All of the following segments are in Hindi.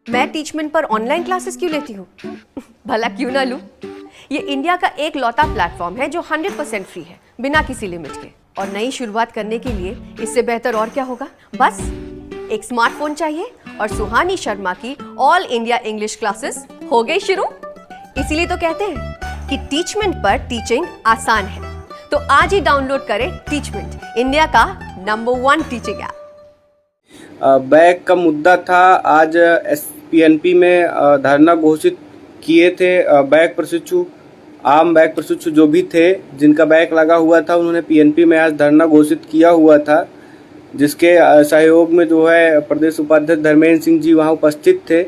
मैं टीचमेंट पर ऑनलाइन क्लासेस क्यों लेती हूँ? भला क्यों ना लूँ? ये इंडिया का एक लौता प्लेटफॉर्म है जो 100% फ्री है, बिना किसी लिमिट के। और नई शुरुआत करने के लिए इससे बेहतर और क्या होगा? बस एक स्मार्टफोन चाहिए और सुहानी शर्मा की ऑल इंडिया इंग्लिश क्लासेस हो गई शुरू। इसीलिए तो कहते हैं कि टीचमेंट पर टीचिंग आसान है। तो आज ही डाउनलोड करें टीचमेंट, इंडिया का नंबर 1 टीचिंग ऐप। बैक का मुद्दा था। आज एसपीएनपी में धरना घोषित किए थे। बैक प्रशिक्षु, आम बैक प्रशिक्षु जो भी थे, जिनका बैक लगा हुआ था, उन्होंने पीएनपी में आज धरना घोषित किया हुआ था, जिसके सहयोग में जो है प्रदेश उपाध्यक्ष धर्मेंद्र सिंह जी वहां उपस्थित थे।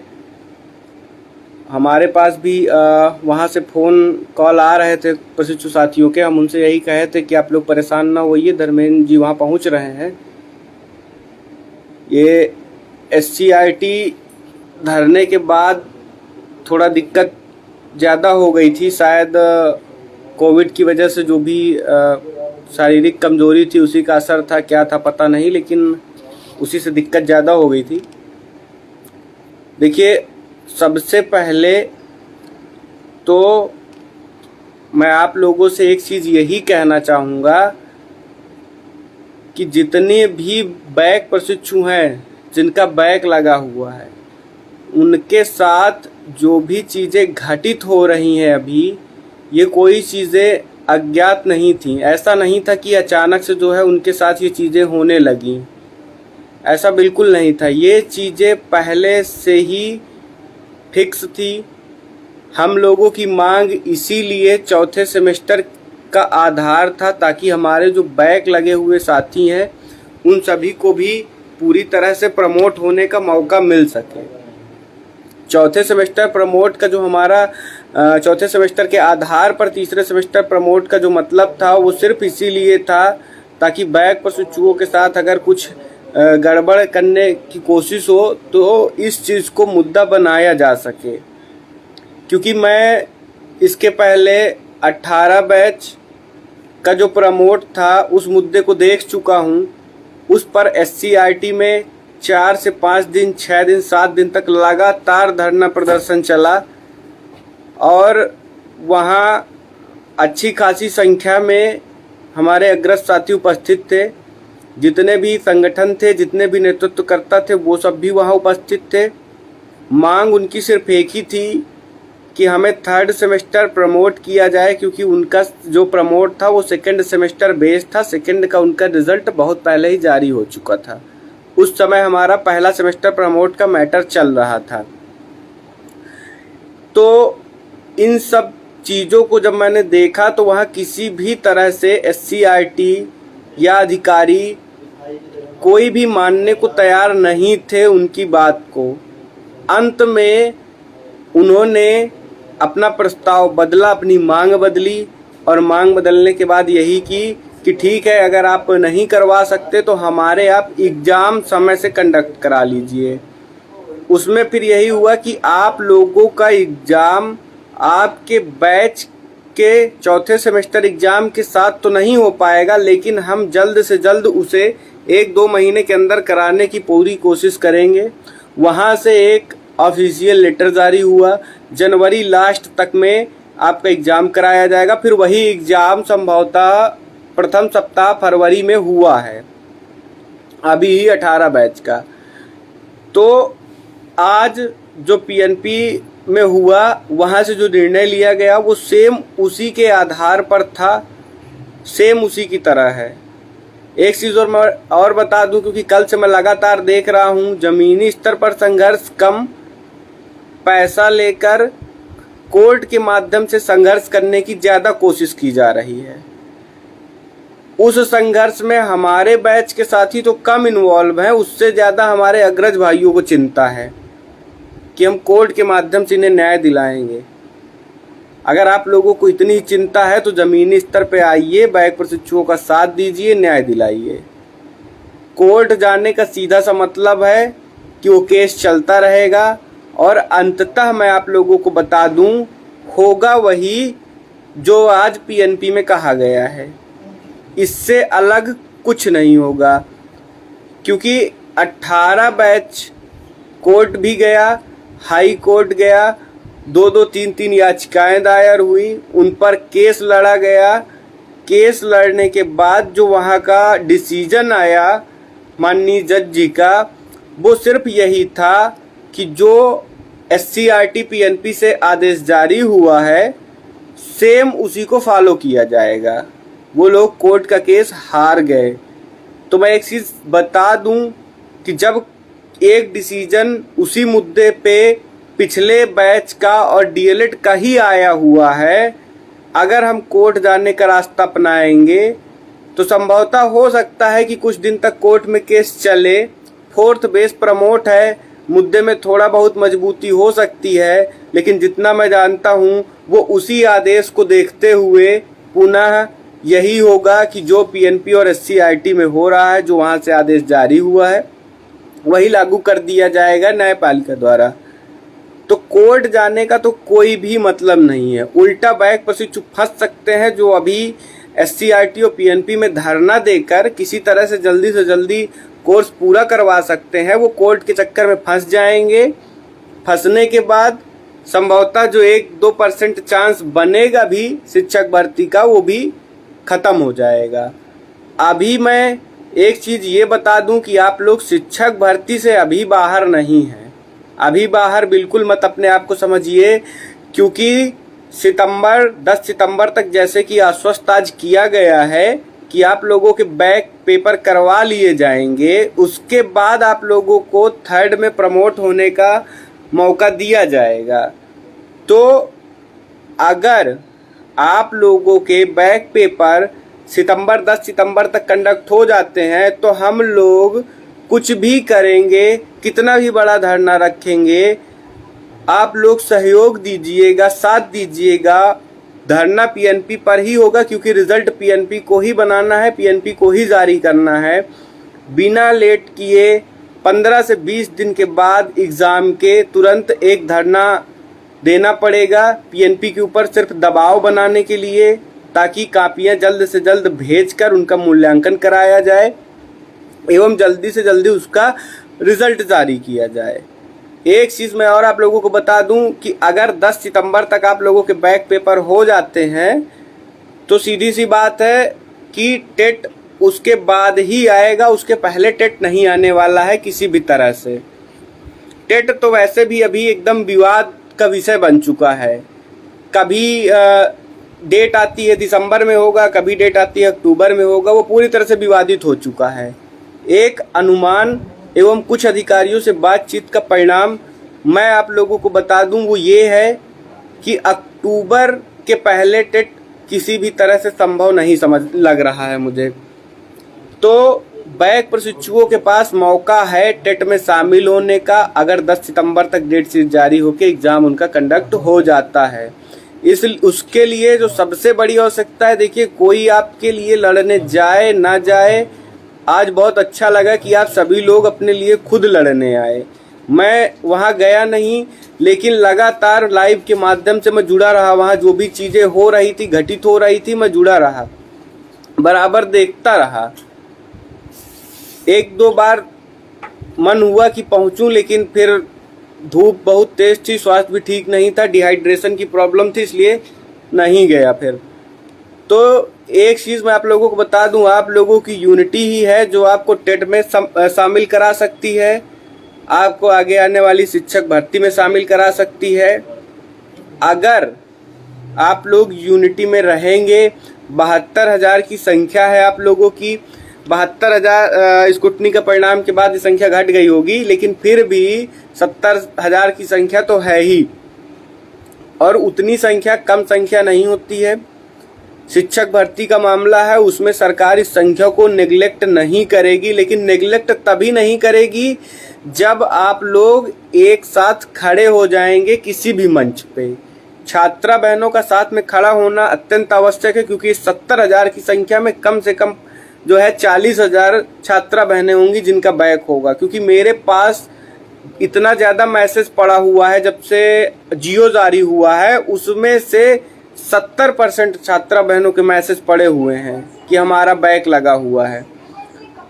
हमारे पास भी वहां से फ़ोन कॉल आ रहे थे प्रशिक्षु साथियों के। हम उनसे यही कहे थे कि आप लोग परेशान ना होइए, धर्मेंद्र जी वहां पहुंच रहे हैं। ये एससीईआरटी धरने के बाद थोड़ा दिक्कत ज़्यादा हो गई थी, शायद कोविड की वजह से जो भी शारीरिक कमजोरी थी उसी का असर था, क्या था पता नहीं, लेकिन उसी से दिक्कत ज़्यादा हो गई थी। देखिए, सबसे पहले तो मैं आप लोगों से एक चीज़ यही कहना चाहूँगा कि जितने भी बैक प्रशिक्षु हैं जिनका बैक लगा हुआ है, उनके साथ जो भी चीज़ें घटित हो रही हैं अभी, ये कोई चीज़ें अज्ञात नहीं थी। ऐसा नहीं था कि अचानक से जो है उनके साथ ये चीज़ें होने लगी, ऐसा बिल्कुल नहीं था। ये चीज़ें पहले से ही फिक्स थी। हम लोगों की मांग इसीलिए चौथे सेमेस्टर का आधार था, ताकि हमारे जो बैक लगे हुए साथी हैं उन सभी को भी पूरी तरह से प्रमोट होने का मौका मिल सके। चौथे सेमेस्टर प्रमोट का जो हमारा चौथे सेमेस्टर के आधार पर तीसरे सेमेस्टर प्रमोट का जो मतलब था, वो सिर्फ इसीलिए था ताकि बैक प्रशिक्षुओं के साथ अगर कुछ गड़बड़ करने की कोशिश हो तो इस चीज़ को मुद्दा बनाया जा सके। क्योंकि मैं इसके पहले 18 बैच का जो प्रमोट था उस मुद्दे को देख चुका हूँ। उस पर एससीईआरटी में 4 से 5 दिन, 6 दिन, 7 दिन तक लगातार धरना प्रदर्शन चला और वहाँ अच्छी खासी संख्या में हमारे अग्रज साथी उपस्थित थे। जितने भी संगठन थे, जितने भी नेतृत्वकर्ता थे, वो सब भी वहाँ उपस्थित थे। मांग उनकी सिर्फ एक ही थी कि हमें 3rd सेमेस्टर प्रमोट किया जाए, क्योंकि उनका जो प्रमोट था वो 2nd सेमेस्टर बेस्ड था। 2nd का उनका रिजल्ट बहुत पहले ही जारी हो चुका था। उस समय हमारा पहला सेमेस्टर प्रमोट का मैटर चल रहा था। तो इन सब चीज़ों को जब मैंने देखा तो वहाँ किसी भी तरह से एससीईआरटी या अधिकारी कोई भी मानने को तैयार नहीं थे उनकी बात को। अंत में उन्होंने अपना प्रस्ताव बदला, अपनी मांग बदली, और मांग बदलने के बाद यही कि ठीक है, अगर आप नहीं करवा सकते तो हमारे आप एग्ज़ाम समय से कंडक्ट करा लीजिए। उसमें फिर यही हुआ कि आप लोगों का एग्ज़ाम आपके बैच के चौथे सेमेस्टर एग्ज़ाम के साथ तो नहीं हो पाएगा, लेकिन हम जल्द से जल्द उसे 1-2 महीने के अंदर कराने की पूरी कोशिश करेंगे। वहाँ से एक ऑफिशियल लेटर जारी हुआ, जनवरी लास्ट तक में आपका एग्ज़ाम कराया जाएगा। फिर वही एग्ज़ाम संभवतः प्रथम सप्ताह फरवरी में हुआ है, अभी ही 18 बैच का। तो आज जो पीएनपी में हुआ, वहाँ से जो निर्णय लिया गया वो सेम उसी के आधार पर था, सेम उसी की तरह है। एक चीज़ और बता दूं, क्योंकि कल से मैं लगातार देख रहा हूँ ज़मीनी स्तर पर संघर्ष कम, पैसा लेकर कोर्ट के माध्यम से संघर्ष करने की ज़्यादा कोशिश की जा रही है। उस संघर्ष में हमारे बैच के साथी तो कम इन्वॉल्व हैं, उससे ज़्यादा हमारे अग्रज भाइयों को चिंता है कि हम कोर्ट के माध्यम से इन्हें न्याय दिलाएंगे। अगर आप लोगों को इतनी चिंता है तो ज़मीनी स्तर पे आइए, बैक प्रशिक्षुओं का साथ दीजिए, न्याय दिलाइए। कोर्ट जाने का सीधा सा मतलब है कि वो केस चलता रहेगा और अंततः मैं आप लोगों को बता दूं, होगा वही जो आज पीएनपी में कहा गया है। इससे अलग कुछ नहीं होगा, क्योंकि 18 बैच कोर्ट भी गया, हाई कोर्ट गया, 2-2, 3-3 याचिकाएं दायर हुई, उन पर केस लड़ा गया। केस लड़ने के बाद जो वहाँ का डिसीजन आया माननीय जज जी का, वो सिर्फ यही था कि जो SCRT PNP से आदेश जारी हुआ है सेम उसी को फॉलो किया जाएगा। वो लोग कोर्ट का केस हार गए। तो मैं एक चीज़ बता दूं कि जब एक डिसीजन उसी मुद्दे पे पिछले बैच का और DLED का ही आया हुआ है, अगर हम कोर्ट जाने का रास्ता अपनाएंगे तो संभवतः हो सकता है कि कुछ दिन तक कोर्ट में केस चले। फोर्थ बेस प्रमोट है, मुद्दे में थोड़ा बहुत मजबूती हो सकती है, लेकिन जितना मैं जानता हूँ वो उसी आदेश को देखते हुए पुनः यही होगा कि जो PNP और SCRT में हो रहा है, जो वहाँ से आदेश जारी हुआ है वही लागू कर दिया जाएगा न्यायपालिका द्वारा। तो कोर्ट जाने का तो कोई भी मतलब नहीं है। उल्टा बैक पर से चुप फंस सकते हैं जो अभी SCRT और PNP में धरना देकर किसी तरह से जल्दी कोर्स पूरा करवा सकते हैं, वो कोर्ट के चक्कर में फंस जाएंगे। फंसने के बाद संभवतः जो 1-2% चांस बनेगा भी शिक्षक भर्ती का, वो भी खत्म हो जाएगा। अभी मैं एक चीज़ ये बता दूं कि आप लोग शिक्षक भर्ती से अभी बाहर नहीं हैं। अभी बाहर बिल्कुल मत अपने आप को समझिए, क्योंकि 10 सितंबर तक जैसे कि आश्वस्त आज किया गया है कि आप लोगों के बैक पेपर करवा लिए जाएंगे, उसके बाद आप लोगों को 3rd में प्रमोट होने का मौका दिया जाएगा। तो अगर आप लोगों के बैक पेपर 10 सितंबर तक कंडक्ट हो जाते हैं तो हम लोग कुछ भी करेंगे, कितना भी बड़ा धरना रखेंगे, आप लोग सहयोग दीजिएगा, साथ दीजिएगा। धरना PNP पर ही होगा क्योंकि रिजल्ट PNP को ही बनाना है, PNP को ही जारी करना है। बिना लेट किए 15 से 20 दिन के बाद एग्ज़ाम के तुरंत एक धरना देना पड़ेगा PNP के ऊपर, सिर्फ दबाव बनाने के लिए, ताकि कापियां जल्द से जल्द भेजकर उनका मूल्यांकन कराया जाए एवं जल्दी से जल्दी उसका रिजल्ट जारी किया जाए। एक चीज़ मैं और आप लोगों को बता दूं कि अगर 10 सितंबर तक आप लोगों के बैक पेपर हो जाते हैं तो सीधी सी बात है कि टेट उसके बाद ही आएगा, उसके पहले टेट नहीं आने वाला है किसी भी तरह से। टेट तो वैसे भी अभी एकदम विवाद का विषय बन चुका है। कभी डेट आती है दिसंबर में होगा, कभी डेट आती है अक्टूबर में होगा, वो पूरी तरह से विवादित हो चुका है। एक अनुमान एवं कुछ अधिकारियों से बातचीत का परिणाम मैं आप लोगों को बता दूं, वो ये है कि अक्टूबर के पहले टेट किसी भी तरह से संभव नहीं समझ लग रहा है मुझे। तो बैक प्रशिक्षुओं के पास मौका है टेट में शामिल होने का, अगर 10 सितंबर तक डेट शीट जारी होकर एग्ज़ाम उनका कंडक्ट हो जाता है। उसके लिए जो सबसे बड़ी आवश्यकता है, देखिए कोई आपके लिए लड़ने जाए ना जाए, आज बहुत अच्छा लगा कि आप सभी लोग अपने लिए खुद लड़ने आए। मैं वहाँ गया नहीं, लेकिन लगातार लाइव के माध्यम से मैं जुड़ा रहा। वहाँ जो भी चीज़ें हो रही थी, घटित हो रही थी, मैं जुड़ा रहा, बराबर देखता रहा। 1-2 बार मन हुआ कि पहुँचूँ, लेकिन फिर धूप बहुत तेज थी, स्वास्थ्य भी ठीक नहीं था, डिहाइड्रेशन की प्रॉब्लम थी, इसलिए नहीं गया फिर। तो एक चीज़ मैं आप लोगों को बता दूं, आप लोगों की यूनिटी ही है जो आपको टेट में शामिल करा सकती है, आपको आगे आने वाली शिक्षक भर्ती में शामिल करा सकती है। अगर आप लोग यूनिटी में रहेंगे, 72,000 की संख्या है आप लोगों की। 72,000 स्कूटनी का परिणाम के बाद ये संख्या घट गई होगी, लेकिन फिर भी 70,000 की संख्या तो है ही, और उतनी संख्या कम संख्या नहीं होती है। शिक्षक भर्ती का मामला है, उसमें सरकार इस संख्या को नेग्लेक्ट नहीं करेगी, लेकिन नेग्लेक्ट तभी नहीं करेगी जब आप लोग एक साथ खड़े हो जाएंगे किसी भी मंच पे। छात्रा बहनों का साथ में खड़ा होना अत्यंत आवश्यक है, क्योंकि 70,000 की संख्या में कम से कम जो है 40,000 छात्रा बहनें होंगी जिनका बैक होगा। क्योंकि मेरे पास इतना ज़्यादा मैसेज पड़ा हुआ है जब से जियो जारी हुआ है, उसमें से 70% छात्रा बहनों के मैसेज पड़े हुए हैं कि हमारा बैक लगा हुआ है।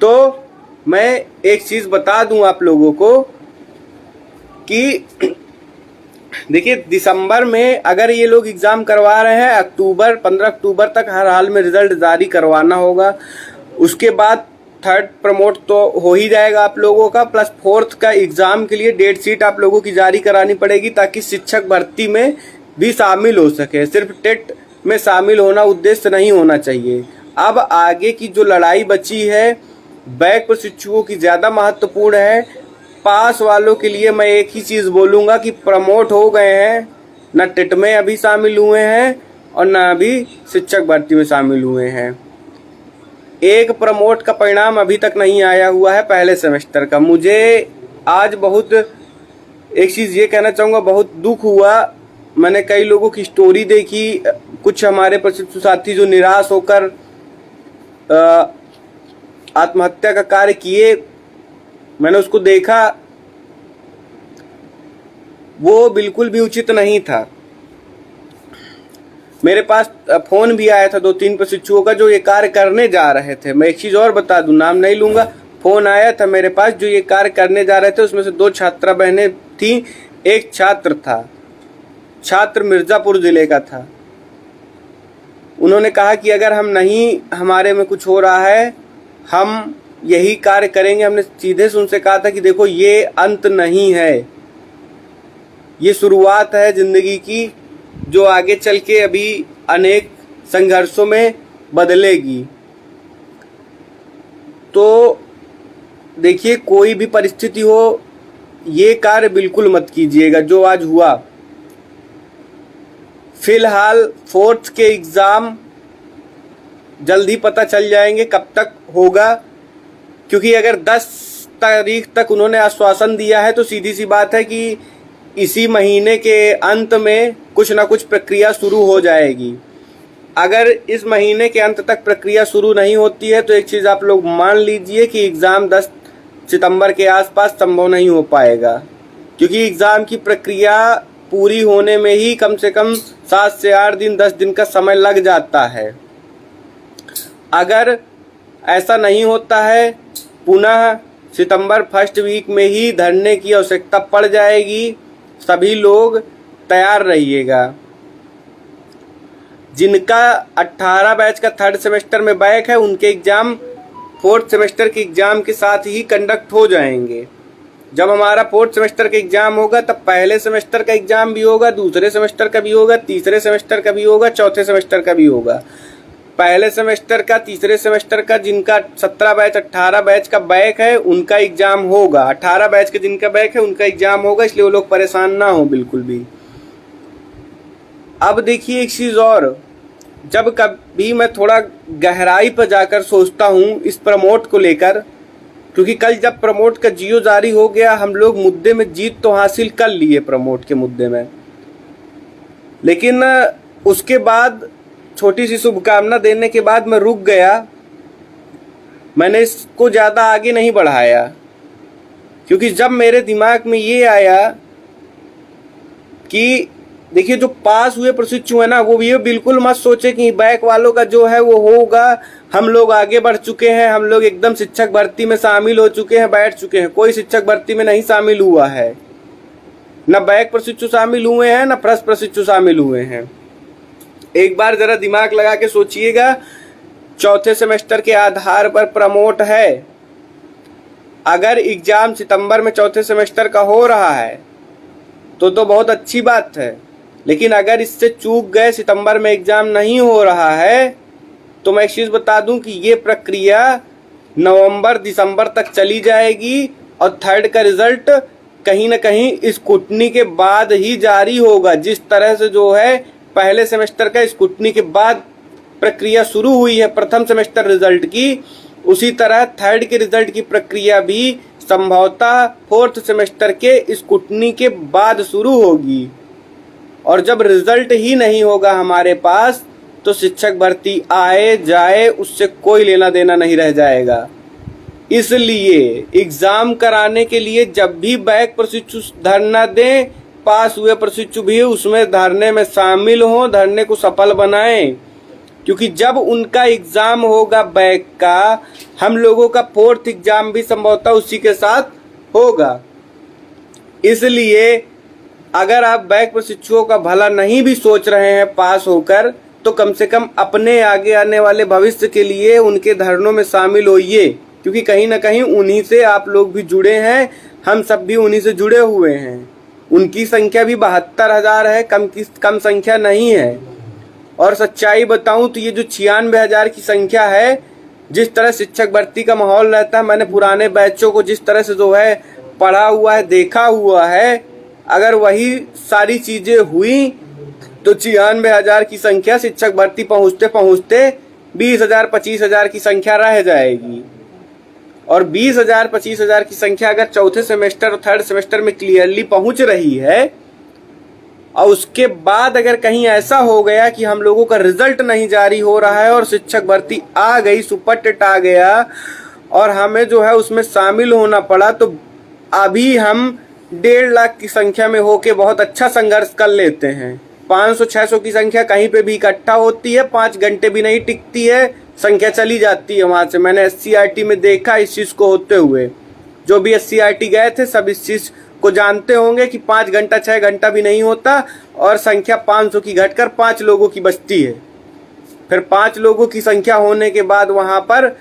तो मैं एक चीज़ बता दूं आप लोगों को कि देखिए, दिसंबर में अगर ये लोग एग्जाम करवा रहे हैं, 15 अक्टूबर तक हर हाल में रिजल्ट जारी करवाना होगा। उसके बाद थर्ड प्रमोट तो हो ही जाएगा आप लोगों का, प्लस फोर्थ का एग्जाम के लिए डेट शीट आप लोगों की जारी करानी पड़ेगी, ताकि शिक्षक भर्ती में भी शामिल हो सके। सिर्फ टेट में शामिल होना उद्देश्य नहीं होना चाहिए। अब आगे की जो लड़ाई बची है बैक प्रशिक्षुओं की ज़्यादा महत्वपूर्ण है। पास वालों के लिए मैं एक ही चीज़ बोलूँगा कि प्रमोट हो गए हैं, न टेट में अभी शामिल हुए हैं और न अभी शिक्षक भर्ती में शामिल हुए हैं। एक प्रमोट का परिणाम अभी तक नहीं आया हुआ है पहले सेमेस्टर का। मुझे आज बहुत एक चीज़ ये कहना चाहूँगा, बहुत दुख हुआ। मैंने कई लोगों की स्टोरी देखी, कुछ हमारे प्रशिक्षु साथी जो निराश होकर आत्महत्या का कार्य किए, मैंने उसको देखा, वो बिल्कुल भी उचित नहीं था। मेरे पास फोन भी आया था 2-3 प्रशिक्षुओं का जो ये कार्य करने जा रहे थे। मैं एक चीज़ और बता दूं, नाम नहीं लूंगा। फोन आया था मेरे पास जो ये कार्य करने जा रहे थे, उसमें से 2 छात्रा बहनें थी, एक छात्र था। छात्र मिर्जापुर जिले का था। उन्होंने कहा कि अगर हम नहीं, हमारे में कुछ हो रहा है, हम यही कार्य करेंगे। हमने सीधे से उनसे कहा था कि देखो, ये अंत नहीं है, ये शुरुआत है जिंदगी की, जो आगे चल के अभी अनेक संघर्षों में बदलेगी। तो देखिए, कोई भी परिस्थिति हो, ये कार्य बिल्कुल मत कीजिएगा जो आज हुआ। फिलहाल फोर्थ के एग्ज़ाम जल्दी पता चल जाएंगे कब तक होगा, क्योंकि अगर 10 तारीख तक उन्होंने आश्वासन दिया है तो सीधी सी बात है कि इसी महीने के अंत में कुछ ना कुछ प्रक्रिया शुरू हो जाएगी। अगर इस महीने के अंत तक प्रक्रिया शुरू नहीं होती है तो एक चीज़ आप लोग मान लीजिए कि एग्ज़ाम 10 सितंबर के आसपास संभव नहीं हो पाएगा, क्योंकि एग्ज़ाम की प्रक्रिया पूरी होने में ही कम से कम 7 से 8 दिन, 10 दिन का समय लग जाता है। अगर ऐसा नहीं होता है, पुनः सितंबर फर्स्ट वीक में ही धरने की आवश्यकता पड़ जाएगी। सभी लोग तैयार रहिएगा। जिनका 18 बैच का थर्ड सेमेस्टर में बैक है, उनके एग्ज़ाम फोर्थ सेमेस्टर के एग्ज़ाम के साथ ही कंडक्ट हो जाएंगे। जब हमारा फोर्थ सेमेस्टर का एग्ज़ाम होगा तब पहले सेमेस्टर का एग्ज़ाम भी होगा, दूसरे सेमेस्टर का भी होगा, तीसरे सेमेस्टर का भी होगा, चौथे सेमेस्टर का भी होगा। पहले सेमेस्टर का, तीसरे सेमेस्टर का जिनका 17 बैच 18 बैच का बैक है उनका एग्ज़ाम होगा। 18 बैच के जिनका बैक है उनका एग्ज़ाम होगा, इसलिए वो लोग परेशान ना हो बिल्कुल भी। अब देखिए एक चीज़ और, जब कभी मैं थोड़ा गहराई पर जाकर सोचता हूँ इस प्रमोट को लेकर, क्योंकि कल जब प्रमोट का जियो जारी हो गया, हम लोग मुद्दे में जीत तो हासिल कर लिए प्रमोट के मुद्दे में, लेकिन उसके बाद छोटी सी शुभकामना देने के बाद मैं रुक गया। मैंने इसको ज़्यादा आगे नहीं बढ़ाया, क्योंकि जब मेरे दिमाग में ये आया कि देखिए, जो पास हुए प्रशिक्षु है ना, वो ये बिल्कुल मत सोचे कि बैक वालों का जो है वो होगा। हम लोग आगे बढ़ चुके हैं, हम लोग एकदम शिक्षक भर्ती में शामिल हो चुके हैं, बैठ चुके हैं। कोई शिक्षक भर्ती में नहीं शामिल हुआ है, न बैक प्रशिक्षु शामिल हुए हैं, न फर्स्ट प्रशिक्षु शामिल हुए हैं। एक बार जरा दिमाग लगा के सोचिएगा, चौथे सेमेस्टर के आधार पर प्रमोट है। अगर एग्जाम सितंबर में चौथे सेमेस्टर का हो रहा है तो बहुत अच्छी बात है, लेकिन अगर इससे चूक गए, सितंबर में एग्जाम नहीं हो रहा है, तो मैं एक चीज़ बता दूं कि ये प्रक्रिया नवंबर दिसंबर तक चली जाएगी और थर्ड का रिजल्ट कहीं ना कहीं स्क्रूटनी के बाद ही जारी होगा। जिस तरह से जो है पहले सेमेस्टर का स्क्रूटनी के बाद प्रक्रिया शुरू हुई है प्रथम सेमेस्टर रिजल्ट की, उसी तरह थर्ड के रिजल्ट की प्रक्रिया भी संभवतः फोर्थ सेमेस्टर के स्क्रूटनी के बाद शुरू होगी। और जब रिजल्ट ही नहीं होगा हमारे पास, तो शिक्षक भर्ती आए जाए उससे कोई लेना देना नहीं रह जाएगा। इसलिए एग्जाम कराने के लिए जब भी बैक प्रशिक्षु धरना दें, पास हुए प्रशिक्षु भी उसमें धरने में शामिल हों, धरने को सफल बनाएं, क्योंकि जब उनका एग्जाम होगा बैक का, हम लोगों का फोर्थ एग्जाम भी संभवतः उसी के साथ होगा। इसलिए अगर आप बैक प्रशिक्षुओं का भला नहीं भी सोच रहे हैं पास होकर, तो कम से कम अपने आगे आने वाले भविष्य के लिए उनके धरनों में शामिल होइए, क्योंकि कहीं ना कहीं उन्हीं से आप लोग भी जुड़े हैं, हम सब भी उन्हीं से जुड़े हुए हैं। उनकी संख्या भी 72,000 है, कम संख्या नहीं है। और सच्चाई बताऊं तो ये जो 96,000 की संख्या है, जिस तरह शिक्षक भर्ती का माहौल रहता है, मैंने पुराने बैचों को जिस तरह से जो है पढ़ा हुआ है, देखा हुआ है, अगर वही सारी चीजें हुई तो 96,000 की संख्या शिक्षक भर्ती पहुंचते पहुंचते 20,000 25,000 की संख्या रह जाएगी। और 20,000 25,000 की संख्या अगर चौथे सेमेस्टर और थर्ड सेमेस्टर में क्लियरली पहुंच रही है, और उसके बाद अगर कहीं ऐसा हो गया कि हम लोगों का रिजल्ट नहीं जारी हो रहा है और शिक्षक भर्ती आ गई, सुपर टेट आ गया और हमें जो है उसमें शामिल होना पड़ा, तो अभी हम 1.5 लाख की संख्या में होके बहुत अच्छा संघर्ष कर लेते हैं। 500-600 की संख्या कहीं पे भी इकट्ठा होती है, 5 घंटे भी नहीं टिकती है, संख्या चली जाती है वहां से। मैंने SCRT में देखा इस चीज को होते हुए। जो भी SCRT गए थे सब इस चीज को जानते होंगे कि 5 घंटा 6 घंटा भी नहीं होता और संख्या 500 की घटकर 5 लोगों की बचती है। फिर 5 लोगों की संख्या होने के बाद वहां पर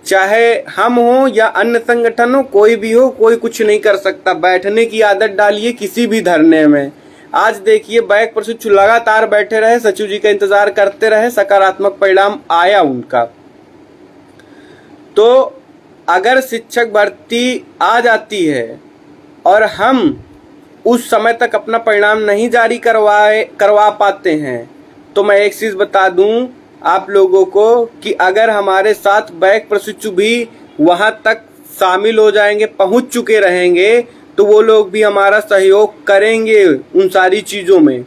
चाहे हम हो या अन्य संगठन हो, कोई भी हो, कोई कुछ नहीं कर सकता। बैठने की आदत डालिए किसी भी धरने में। आज देखिए बैक प्रशिक्षु लगातार बैठे रहे, सचिव जी का इंतजार करते रहे, सकारात्मक परिणाम आया उनका। तो अगर शिक्षक भर्ती आ जाती है और हम उस समय तक अपना परिणाम नहीं जारी करवा पाते हैं, तो मैं एक चीज बता दूं आप लोगों को कि अगर हमारे साथ बैक प्रशिक्षु भी वहां तक शामिल हो जाएंगे, पहुंच चुके रहेंगे, तो वो लोग भी हमारा सहयोग करेंगे उन सारी चीजों में।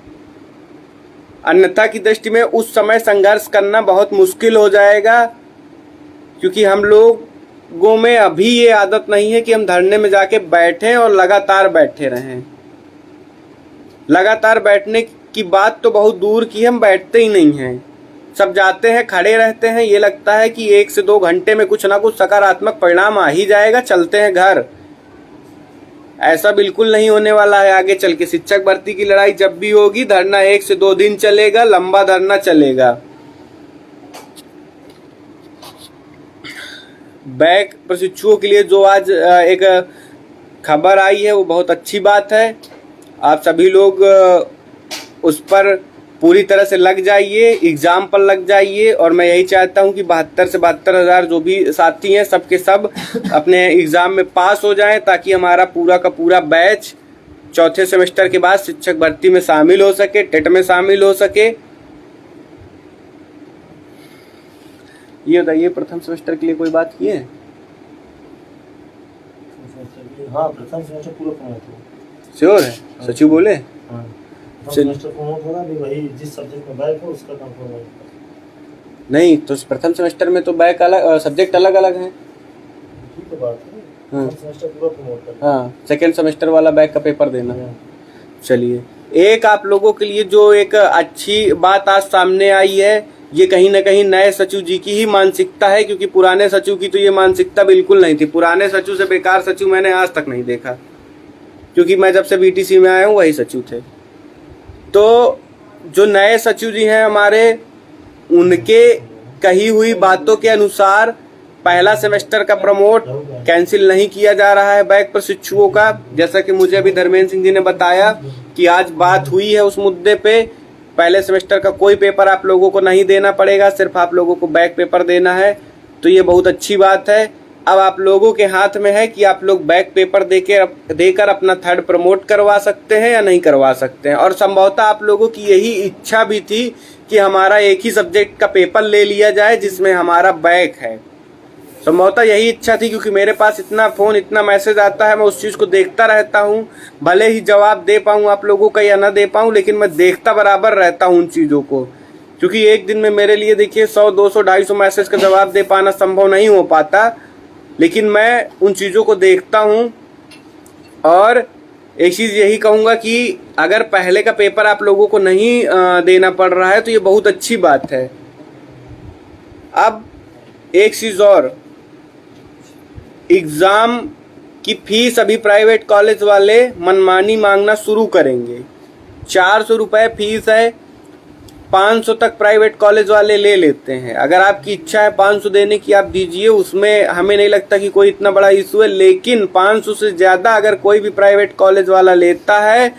अन्यथा की दृष्टि में उस समय संघर्ष करना बहुत मुश्किल हो जाएगा, क्योंकि हम लोगों में अभी ये आदत नहीं है कि हम धरने में जाके बैठें और लगातार बैठे रहें। लगातार बैठने की बात तो बहुत दूर की, हम बैठते ही नहीं हैं। सब जाते हैं, खड़े रहते हैं, ये लगता है कि 1 से 2 घंटे में कुछ ना कुछ सकारात्मक परिणाम आ ही जाएगा, चलते हैं घर। ऐसा बिल्कुल नहीं होने वाला है। आगे चल के शिक्षक भर्ती की लड़ाई जब भी होगी, धरना 1 से 2 दिन चलेगा, लंबा धरना चलेगा। बैक प्रशिक्षुओं के लिए जो आज एक खबर आई है वो बहुत अच्छी बात है। आप सभी लोग उस पर पूरी तरह से लग जाइए, एग्जाम पर लग जाइए। और मैं यही चाहता हूं कि 72 से 72,000 जो भी साथी हैं सबके सब अपने एग्जाम में पास हो जाएं, ताकि हमारा पूरा का पूरा बैच चौथे सेमेस्टर के बाद शिक्षक भर्ती में शामिल हो सके, टेट में शामिल हो सके। ये बताइए, प्रथम सेमेस्टर के लिए कोई बात की है? हाँ, प्रथम सेमेस्टर पूरा प्रमोट हो। श्योर है? सचिव बोले? हाँ, सेमेस्टर प्रमोट होगा भी, वही जिस सब्जेक्ट में बैक हो उसका कंफर्म है। नहीं तो प्रथम सेमेस्टर में तो बैक अलग, सब्जेक्ट अलग अलग हैं। ठीक है, बात है। प्रथम सेमेस्टर पूरा प्रमोट कर। हाँ, सेकेंड सेमेस्टर वाला बैक का पेपर देना। चलिए, एक आप लोगों के लिए जो एक अच्छी बात आज सामने आई है, ये कहीं ना कहीं नए सचिव जी की ही मानसिकता है, क्योंकि पुराने सचिव की तो ये मानसिकता बिल्कुल नहीं थी। पुराने सचिव से बेकार सचिव मैंने आज तक नहीं देखा, क्योंकि मैं जब से BTC में आया हूँ वही सचिव थे। तो जो नए सचिव जी हैं हमारे, उनके कही हुई बातों के अनुसार पहला सेमेस्टर का प्रमोट कैंसिल नहीं किया जा रहा है बैक प्रशिक्षुओं का। जैसा कि मुझे अभी धर्मेंद्र सिंह जी ने बताया कि आज बात हुई है उस मुद्दे पे। पहले सेमेस्टर का कोई पेपर आप लोगों को नहीं देना पड़ेगा, सिर्फ आप लोगों को बैक पेपर देना है। तो ये बहुत अच्छी बात है। अब आप लोगों के हाथ में है कि आप लोग बैक पेपर देकर अपना थर्ड प्रमोट करवा सकते हैं या नहीं करवा सकते हैं। और संभवतः आप लोगों की यही इच्छा भी थी कि हमारा एक ही सब्जेक्ट का पेपर ले लिया जाए जिसमें हमारा बैक है। संभवतः यही इच्छा थी, क्योंकि मेरे पास इतना फोन, इतना मैसेज आता है, मैं उस चीज को देखता रहता हूँ। भले ही जवाब दे पाऊँ आप लोगों का या ना दे पाऊँ, लेकिन मैं देखता बराबर रहता हूँ उन चीजों को। क्योंकि एक दिन में मेरे लिए देखिए 100, 200, 250 मैसेज का जवाब दे पाना संभव नहीं हो पाता, लेकिन मैं उन चीजों को देखता हूँ। और एक चीज यही कहूंगा कि अगर पहले का पेपर आप लोगों को नहीं देना पड़ रहा है तो ये बहुत अच्छी बात है। अब एक चीज और, एग्जाम कि फीस अभी प्राइवेट कॉलेज वाले मनमानी मांगना शुरू करेंगे। 400 रुपये फीस है, 500 तक प्राइवेट कॉलेज वाले ले लेते हैं। अगर आपकी इच्छा है 500 देने की, आप दीजिए, उसमें हमें नहीं लगता कि कोई इतना बड़ा इशू है। लेकिन 500 से ज़्यादा अगर कोई भी प्राइवेट कॉलेज वाला लेता है,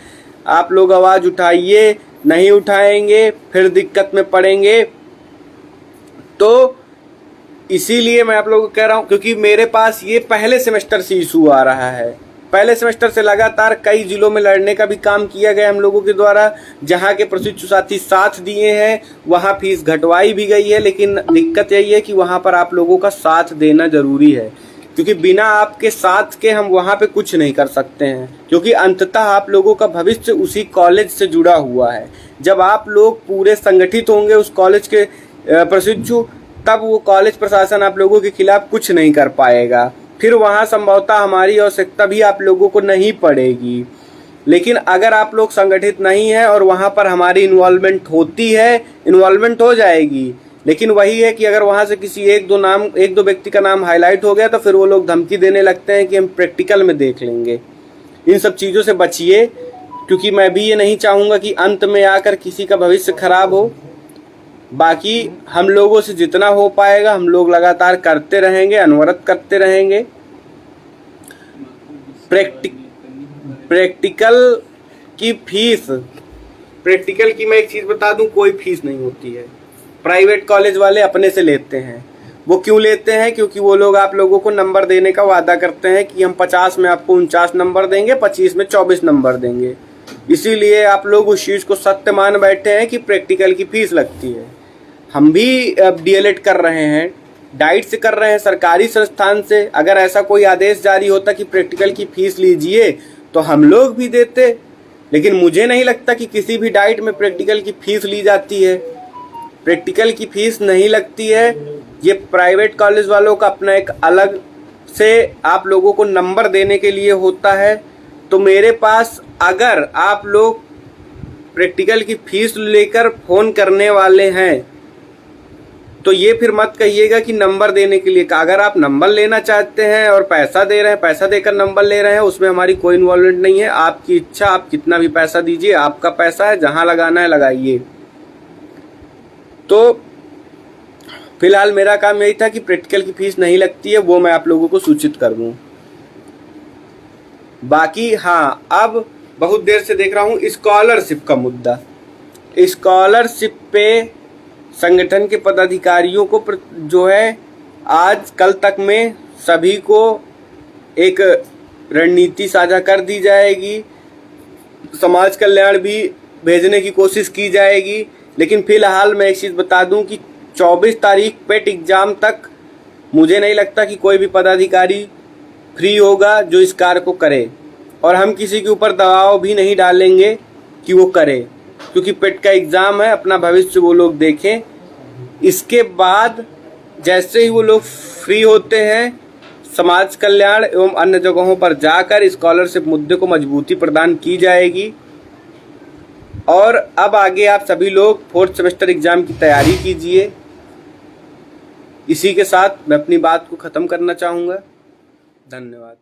आप लोग आवाज़ उठाइए। नहीं उठाएंगे फिर दिक्कत में पड़ेंगे। तो इसीलिए मैं आप लोगों को कह रहा हूँ, क्योंकि मेरे पास ये पहले सेमेस्टर से इशू आ रहा है। पहले सेमेस्टर से लगातार कई जिलों में लड़ने का भी काम किया गया हम लोगों के द्वारा। जहाँ के प्रशिक्षु साथी साथ दिए हैं वहाँ फीस घटवाई भी गई है। लेकिन दिक्कत यही है कि वहाँ पर आप लोगों का साथ देना ज़रूरी है, क्योंकि बिना आपके साथ के हम वहाँ पे कुछ नहीं कर सकते हैं। क्योंकि अंततः आप लोगों का भविष्य उसी कॉलेज से जुड़ा हुआ है। जब आप लोग पूरे संगठित होंगे उस कॉलेज के प्रशिक्षु, तब वो कॉलेज प्रशासन आप लोगों के खिलाफ कुछ नहीं कर पाएगा। फिर वहाँ संभवतः हमारी आवश्यकता भी आप लोगों को नहीं पड़ेगी। लेकिन अगर आप लोग संगठित नहीं हैं और वहाँ पर हमारी इन्वॉल्वमेंट होती है, इन्वॉल्वमेंट हो जाएगी। लेकिन वही है कि अगर वहाँ से किसी एक दो व्यक्ति का नाम हाईलाइट हो गया तो फिर वो लोग धमकी देने लगते हैं कि हम प्रैक्टिकल में देख लेंगे। इन सब चीज़ों से बचिए, क्योंकि मैं भी ये नहीं चाहूँगा कि अंत में आकर किसी का भविष्य खराब हो। बाकी हम लोगों से जितना हो पाएगा हम लोग लगातार करते रहेंगे, अनवरत करते रहेंगे। प्रैक्टिकल की मैं एक चीज़ बता दूं, कोई फीस नहीं होती है। प्राइवेट कॉलेज वाले अपने से लेते हैं। वो क्यों लेते हैं? क्योंकि वो लोग आप लोगों को नंबर देने का वादा करते हैं कि हम 50 में आपको 49 नंबर देंगे, 25 में 24 नंबर देंगे। इसीलिए आप लोग उस चीज़ को सत्य मान बैठे हैं कि प्रैक्टिकल की फीस लगती है। हम भी अब डीएलएड कर रहे हैं, डाइट से कर रहे हैं, सरकारी संस्थान से। अगर ऐसा कोई आदेश जारी होता कि प्रैक्टिकल की फीस लीजिए तो हम लोग भी देते। लेकिन मुझे नहीं लगता कि किसी भी डाइट में प्रैक्टिकल की फीस ली जाती है। प्रैक्टिकल की फीस नहीं लगती है। ये प्राइवेट कॉलेज वालों का अपना एक अलग से आप लोगों को नंबर देने के लिए होता है। तो मेरे पास अगर आप लोग प्रैक्टिकल की फीस लेकर फ़ोन करने वाले हैं तो ये फिर मत कहिएगा कि नंबर देने के लिए। अगर आप नंबर लेना चाहते हैं और पैसा दे रहे हैं, पैसा देकर नंबर ले रहे हैं, उसमें हमारी कोई इन्वॉल्वमेंट नहीं है। आपकी इच्छा, आप कितना भी पैसा दीजिए, आपका पैसा है, जहां लगाना है लगाइए। तो फिलहाल मेरा काम यही था कि प्रैक्टिकल की फीस नहीं लगती है, वो मैं आप लोगों को सूचित कर दूं। बाकी हाँ, अब बहुत देर से देख रहा हूँ स्कॉलरशिप का मुद्दा। स्कॉलरशिप पे संगठन के पदाधिकारियों को जो है आज कल तक में सभी को एक रणनीति साझा कर दी जाएगी। समाज कल्याण भी भेजने की कोशिश की जाएगी। लेकिन फिलहाल मैं एक चीज़ बता दूं कि 24 तारीख पेट एग्ज़ाम तक मुझे नहीं लगता कि कोई भी पदाधिकारी फ्री होगा जो इस कार्य को करे। और हम किसी के ऊपर दबाव भी नहीं डालेंगे कि वो करे, क्योंकि पेट का एग्ज़ाम है, अपना भविष्य वो लोग देखें। इसके बाद जैसे ही वो लोग फ्री होते हैं, समाज कल्याण एवं अन्य जगहों पर जाकर स्कॉलरशिप मुद्दे को मजबूती प्रदान की जाएगी। और अब आगे आप सभी लोग 4th सेमेस्टर एग्ज़ाम की तैयारी कीजिए। इसी के साथ मैं अपनी बात को ख़त्म करना चाहूँगा। धन्यवाद।